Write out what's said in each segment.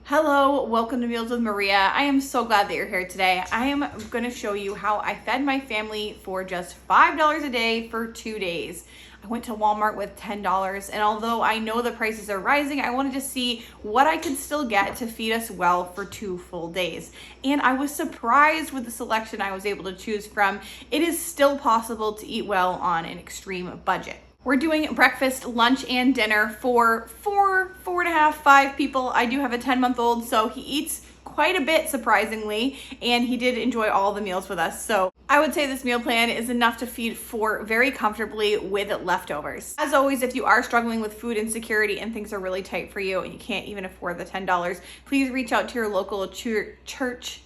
Hello, welcome to Meals with Maria. I am so glad that you're here today. I am going to show you how I fed my family for just $5 a day for 2 days. I went to Walmart with $10, and although I know the prices are rising, I wanted to see what I could still get to feed us well for 2 full days. And I was surprised with the selection I was able to choose from. It is still possible to eat well on an extreme budget. We're doing breakfast, lunch, and dinner for 4.5, 5 people. I do have a 10-month-old, so he eats quite a bit, surprisingly, and he did enjoy all the meals with us. So I would say this meal plan is enough to feed 4 very comfortably with leftovers. As always, if you are struggling with food insecurity and things are really tight for you and you can't even afford the $10, please reach out to your local church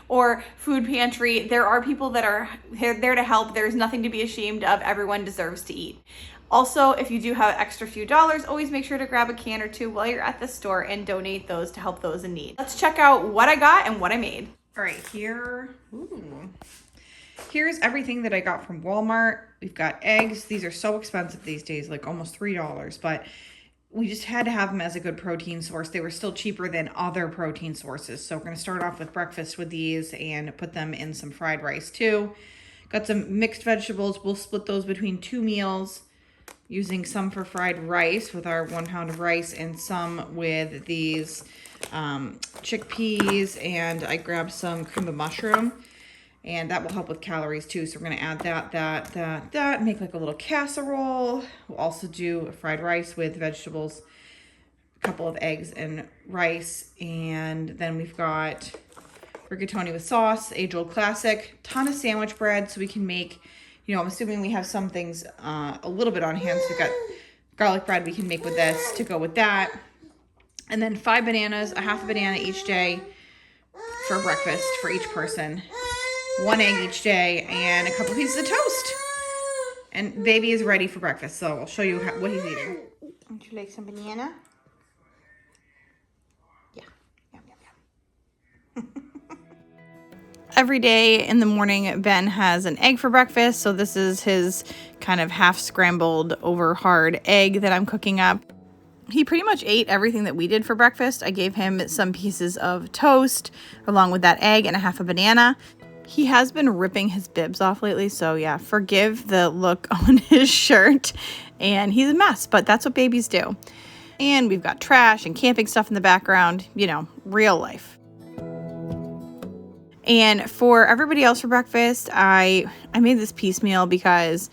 or food pantry. There are people that are there to help. There's nothing to be ashamed of. Everyone deserves to eat. Also, if you do have extra few dollars, always make sure to grab a can or two while you're at the store and donate those to help those in need. Let's check out what I got and what I made. All right, here's everything that I got from Walmart. We've got eggs. These are so expensive these days, like almost $3, but we just had to have them as a good protein source. They were still cheaper than other protein sources. So we're going to start off with breakfast with these and put them in some fried rice too. Got some mixed vegetables. We'll split those between 2 meals, using some for fried rice with our 1 pound of rice and some with these chickpeas, and I grabbed some cream of mushroom, and that will help with calories too. So we're going to add that, make like a little casserole. We'll also do a fried rice with vegetables, a couple of eggs and rice, and then we've got rigatoni with sauce, age-old classic, ton of sandwich bread so we can make, you know, I'm assuming we have some things a little bit on hand. So we've got garlic bread we can make with this to go with that. And then 5 bananas, a half a banana each day for breakfast for each person. 1 egg each day and a couple pieces of toast. And baby is ready for breakfast, so I'll show you what he's eating. Would you like some banana? Yeah. Yum, yum, yum. Every day in the morning, Ben has an egg for breakfast. So this is his kind of half scrambled over hard egg that I'm cooking up. He pretty much ate everything that we did for breakfast. I gave him some pieces of toast along with that egg and a half a banana. He has been ripping his bibs off lately. So yeah, forgive the look on his shirt. And he's a mess, but that's what babies do. And we've got trash and camping stuff in the background, you know, real life. And for everybody else for breakfast, I made this piecemeal because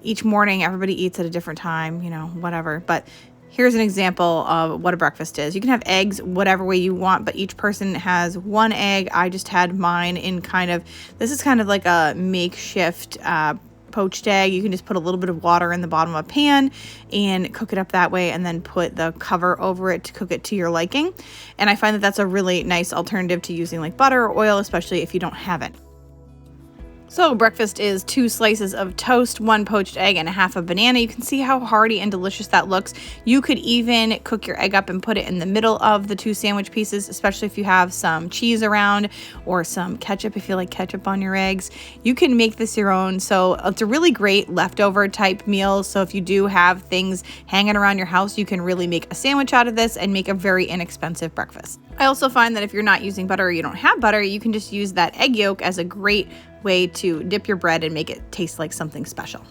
each morning everybody eats at a different time, you know, whatever. But here's an example of what a breakfast is. You can have eggs whatever way you want, but each person has 1 egg. I just had mine in this is kind of like a makeshift poached egg. You can just put a little bit of water in the bottom of a pan and cook it up that way, and then put the cover over it to cook it to your liking. And I find that that's a really nice alternative to using like butter or oil, especially if you don't have it. So breakfast is 2 slices of toast, 1 poached egg, and a half a banana. You can see how hearty and delicious that looks. You could even cook your egg up and put it in the middle of the 2 sandwich pieces, especially if you have some cheese around or some ketchup if you like ketchup on your eggs. You can make this your own. So it's a really great leftover type meal. So if you do have things hanging around your house, you can really make a sandwich out of this and make a very inexpensive breakfast. I also find that if you're not using butter or you don't have butter, you can just use that egg yolk as a great way to dip your bread and make it taste like something special.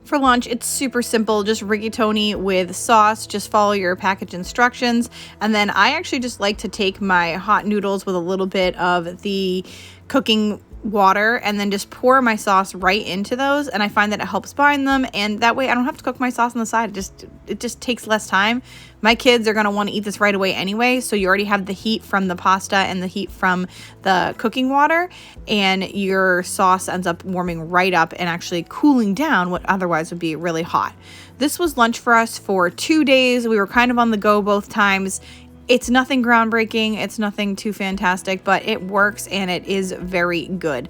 For lunch, it's super simple, just rigatoni with sauce. Just follow your package instructions. And then I actually just like to take my hot noodles with a little bit of the cooking water and then just pour my sauce right into those, and I find that it helps bind them, and that way I don't have to cook my sauce on the side. It just takes less time. My kids are going to want to eat this right away anyway, so you already have the heat from the pasta and the heat from the cooking water, and your sauce ends up warming right up and actually cooling down what otherwise would be really hot. This was lunch for us for 2 days. We were kind of on the go both times. It's nothing groundbreaking, it's nothing too fantastic, but it works and it is very good.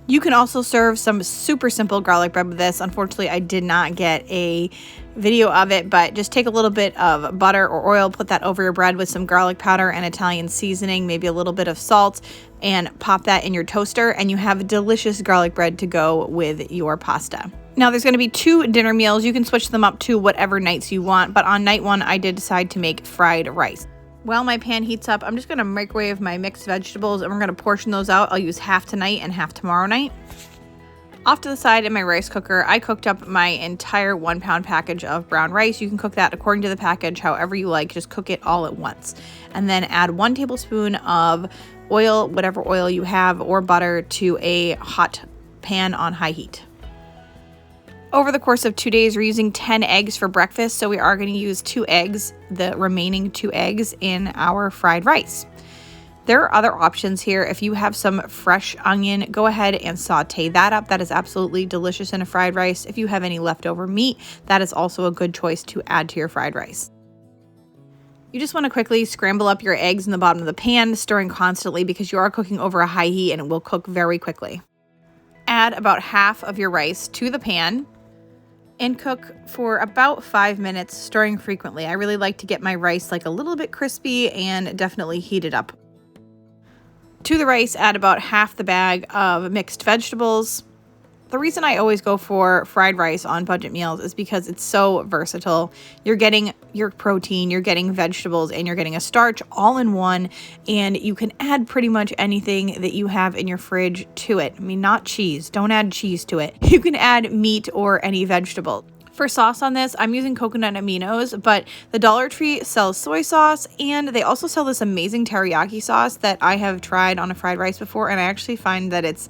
You can also serve some super simple garlic bread with this. Unfortunately, I did not get a video of it, but just take a little bit of butter or oil, put that over your bread with some garlic powder and Italian seasoning, maybe a little bit of salt, and pop that in your toaster, and you have delicious garlic bread to go with your pasta. Now there's going to be 2 dinner meals. You can switch them up to whatever nights you want, but on night 1, I did decide to make fried rice. While my pan heats up, I'm just going to microwave my mixed vegetables, and we're going to portion those out. I'll use half tonight and half tomorrow night. Off to the side in my rice cooker, I cooked up my entire 1 pound package of brown rice. You can cook that according to the package, however you like. Just cook it all at once. And then add 1 tablespoon of oil, whatever oil you have, or butter to a hot pan on high heat. Over the course of 2 days, we're using 10 eggs for breakfast, so we are going to use 2 eggs, the remaining 2 eggs, in our fried rice. There are other options here. If you have some fresh onion, go ahead and saute that up. That is absolutely delicious in a fried rice. If you have any leftover meat, that is also a good choice to add to your fried rice. You just want to quickly scramble up your eggs in the bottom of the pan, stirring constantly because you are cooking over a high heat and it will cook very quickly. Add about half of your rice to the pan and cook for about 5 minutes, stirring frequently. I really like to get my rice like a little bit crispy and definitely heat it up. To the rice, add about half the bag of mixed vegetables. The reason I always go for fried rice on budget meals is because it's so versatile. You're getting your protein, you're getting vegetables, and you're getting a starch all in one, and you can add pretty much anything that you have in your fridge to it. I mean, not cheese. Don't add cheese to it. You can add meat or any vegetable. For sauce on this, I'm using coconut aminos, but the Dollar Tree sells soy sauce, and they also sell this amazing teriyaki sauce that I have tried on a fried rice before, and I actually find that it's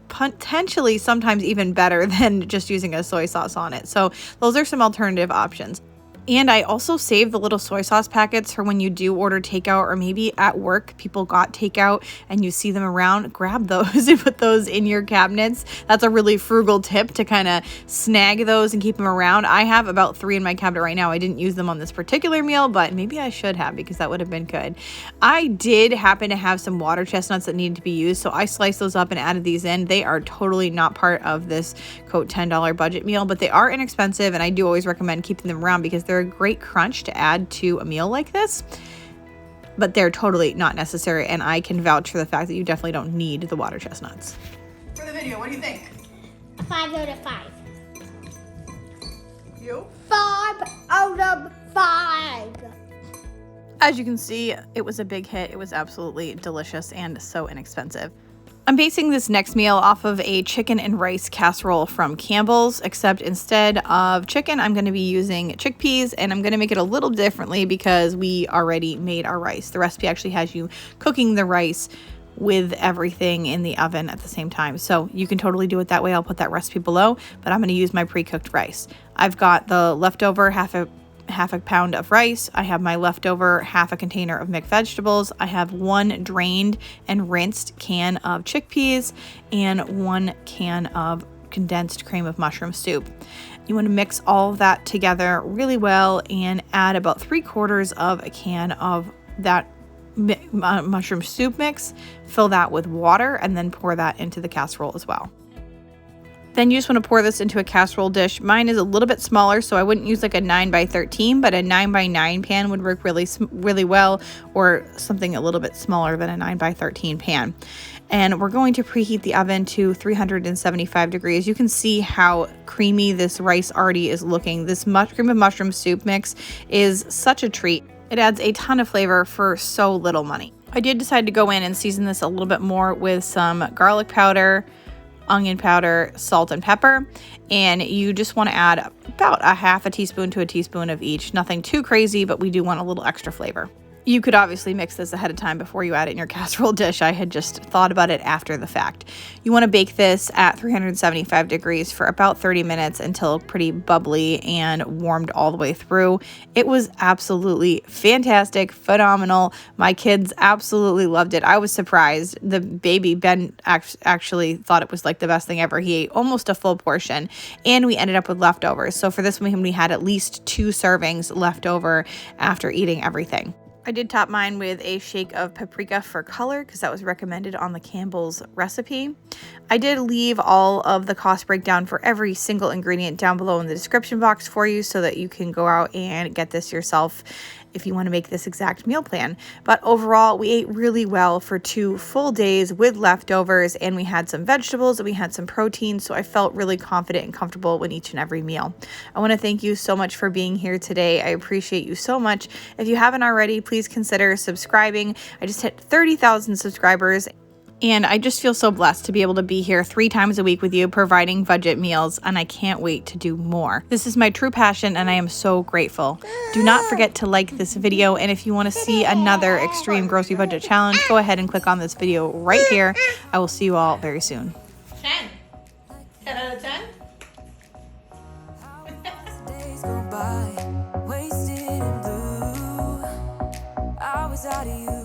potentially sometimes even better than just using a soy sauce on it. So those are some alternative options. And I also save the little soy sauce packets for when you do order takeout, or maybe at work people got takeout and you see them around. Grab those and put those in your cabinets. That's a really frugal tip to kind of snag those and keep them around. I have about 3 in my cabinet right now. I didn't use them on this particular meal, but maybe I should have because that would have been good. I did happen to have some water chestnuts that needed to be used, so I sliced those up and added these in. They are totally not part of this quote $10 budget meal, but they are inexpensive, and I do always recommend keeping them around because they're a great crunch to add to a meal like this, but they're totally not necessary, and I can vouch for the fact that you definitely don't need the water chestnuts. For the video, what do you think? 5 out of 5. You? 5 out of 5. As you can see, it was a big hit. It was absolutely delicious and so inexpensive. I'm basing this next meal off of a chicken and rice casserole from Campbell's, except instead of chicken, I'm going to be using chickpeas, and I'm going to make it a little differently because we already made our rice. The recipe actually has you cooking the rice with everything in the oven at the same time. So you can totally do it that way. I'll put that recipe below, but I'm going to use my pre-cooked rice. I've got the leftover half a pound of rice. I have my leftover half a container of mixed vegetables. I have 1 drained and rinsed can of chickpeas and 1 can of condensed cream of mushroom soup. You want to mix all of that together really well and add about 3/4 of a can of that mushroom soup mix. Fill that with water and then pour that into the casserole as well. Then you just want to pour this into a casserole dish. Mine is a little bit smaller, so I wouldn't use like a 9x13, but a 9x9 pan would work really well, or something a little bit smaller than a 9x13 pan. And we're going to preheat the oven to 375 degrees. You can see how creamy this rice already is looking. This cream of mushroom soup mix is such a treat. It adds a ton of flavor for so little money. I did decide to go in and season this a little bit more with some garlic powder, onion powder, salt, and pepper, and you just want to add about a half a teaspoon to a teaspoon of each. Nothing too crazy, but we do want a little extra flavor. You could obviously mix this ahead of time before you add it in your casserole dish. I had just thought about it after the fact. You want to bake this at 375 degrees for about 30 minutes until pretty bubbly and warmed all the way through. It was absolutely fantastic, phenomenal. My kids absolutely loved it. I was surprised. The baby, Ben, actually thought it was like the best thing ever. He ate almost a full portion, and we ended up with leftovers. So for this one, we had at least 2 servings left over after eating everything. I did top mine with a shake of paprika for color because that was recommended on the Campbell's recipe. I did leave all of the cost breakdown for every single ingredient down below in the description box for you so that you can go out and get this yourself. if you want to make this exact meal plan. But overall, we ate really well for 2 full days with leftovers, and we had some vegetables and we had some protein, so I felt really confident and comfortable with each and every meal. I want to thank you so much for being here today. I appreciate you so much. If you haven't already, please consider subscribing. I just hit 30,000 subscribers, and I just feel so blessed to be able to be here 3 times a week with you, providing budget meals, and I can't wait to do more. This is my true passion, and I am so grateful. Do not forget to like this video, and if you want to see another extreme grocery budget challenge, go ahead and click on this video right here. I will see you all very soon. 10. 10 out of 10? Days go by, wasted in blue. I was out of you.